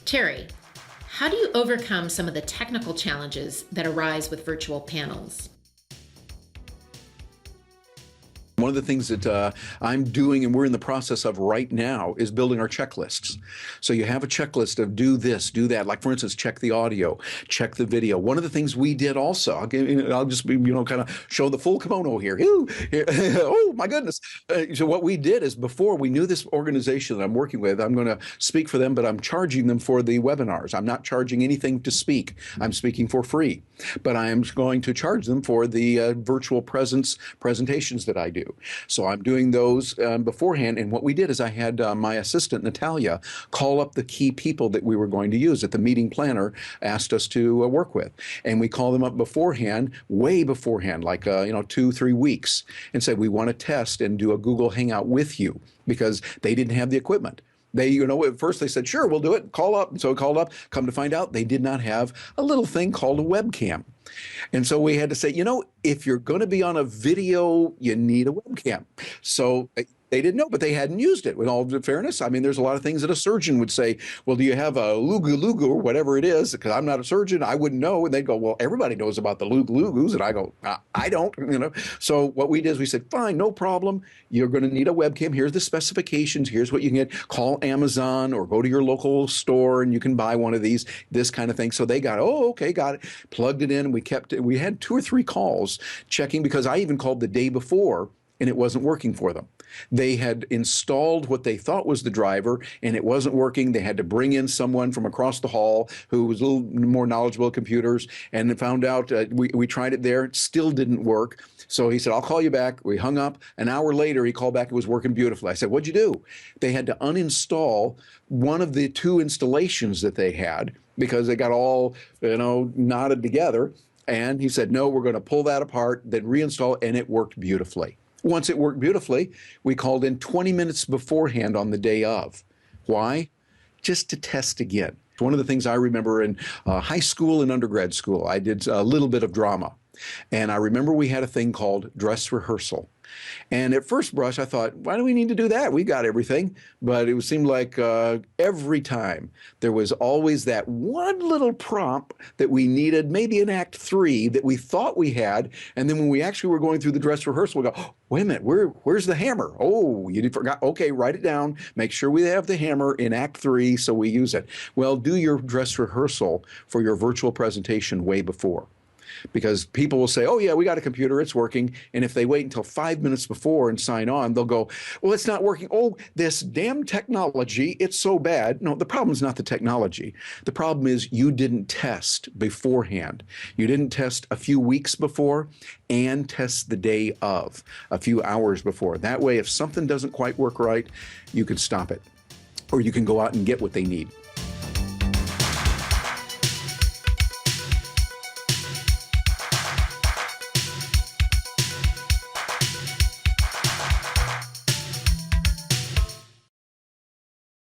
Terry, how do you overcome some of the technical challenges that arise with virtual panels? One of the things that I'm doing and we're in the process of right now is building our checklists. So you have a checklist of do this, do that. Like for instance, check the audio, check the video. One of the things we did also, I'll just be, kind of show the full kimono here. Oh my goodness. So what we did is before we knew this organization that I'm working with, I'm going to speak for them, but I'm charging them for the webinars. I'm not charging anything to speak. I'm speaking for free, but I am going to charge them for the virtual presentations that I do. So I'm doing those beforehand, and what we did is I had my assistant, Natalia, call up the key people that we were going to use that the meeting planner asked us to work with. And we call them up beforehand, way beforehand, like 2-3 weeks, and said, we want to test and do a Google Hangout with you, because they didn't have the equipment. They, at first they said, sure, we'll do it, call up. And so we called up, come to find out they did not have a little thing called a webcam. And so we had to say, if you're going to be on a video, you need a webcam. So they didn't know, but they hadn't used it. With all due fairness, I mean, there's a lot of things that a surgeon would say, well, do you have a lugu or whatever it is? Because I'm not a surgeon, I wouldn't know. And they'd go, well, everybody knows about the lugus. And I go, I don't, So what we did is we said, fine, no problem. You're going to need a webcam. Here's the specifications. Here's what you can get. Call Amazon or go to your local store and you can buy one of these, this kind of thing. So they got, okay, got it. Plugged it in. We had 2 or 3 calls checking, because I even called the day before and it wasn't working for them. They had installed what they thought was the driver and it wasn't working. They had to bring in someone from across the hall who was a little more knowledgeable of computers, and found out we tried it there. It still didn't work. So he said, I'll call you back. We hung up. An hour later, he called back. It was working beautifully. I said, what'd you do? They had to uninstall one of the 2 installations that they had because they got all, knotted together. And he said, no, we're going to pull that apart, then reinstall, and it worked beautifully. Once it worked beautifully, we called in 20 minutes beforehand on the day of. Why? Just to test again. One of the things I remember in high school and undergrad school, I did a little bit of drama. And I remember we had a thing called dress rehearsal. And at first brush, I thought, why do we need to do that? We got everything. But it seemed like every time there was always that one little prompt that we needed, maybe in Act 3 that we thought we had. And then when we actually were going through the dress rehearsal, we go, oh, wait a minute, where's the hammer? Oh, you forgot. Okay, write it down. Make sure we have the hammer in Act 3 so we use it. Well, do your dress rehearsal for your virtual presentation way before. Because people will say, oh yeah, we got a computer, it's working. And if they wait until 5 minutes before and sign on, they'll go, well, it's not working. Oh, this damn technology, it's so bad. No, the problem is not the technology. The problem is you didn't test beforehand. You didn't test a few weeks before and test the day of, a few hours before. That way, if something doesn't quite work right, you can stop it. Or you can go out and get what they need.